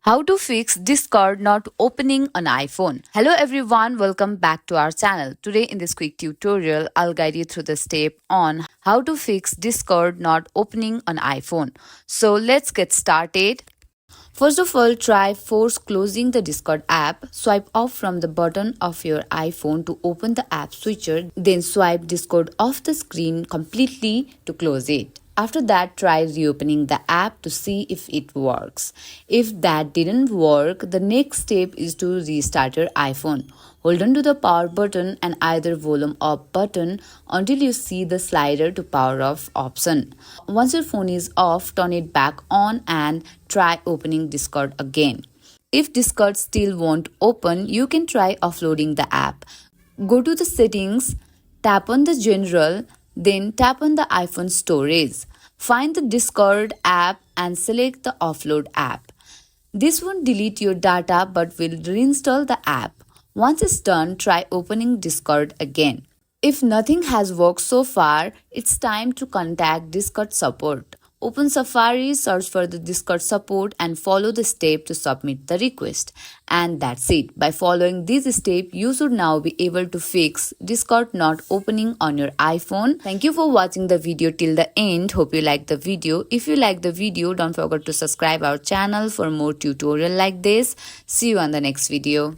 How to fix Discord not opening on iPhone. Hello everyone, welcome back to our channel. Today in this quick tutorial, I'll guide you through the step on how to fix Discord not opening on iPhone. So let's get started. First of all, try force closing the Discord app. Swipe off from the button of your iPhone to open the app switcher. Then swipe Discord off the screen completely to close it. After that, try reopening the app to see if it works. If that didn't work, the next step is to restart your iPhone. Hold on to the power button and either volume up button until you see the slider to power off option. Once your phone is off, turn it back on and try opening Discord again. If Discord still won't open, you can try offloading the app. Go to the settings, tap on the general, then tap on the iPhone storage. Find the Discord app and select the offload app. This won't delete your data but will reinstall the app. Once it's done, try opening Discord again. If nothing has worked so far, it's time to contact Discord support. Open Safari, search for the Discord support and follow the step to submit the request. And that's it. By following these steps, you should now be able to fix Discord not opening on your iPhone. Thank you for watching the video till the end. Hope you liked the video. If you like the video, don't forget to subscribe our channel for more tutorial like this. See you on the next video.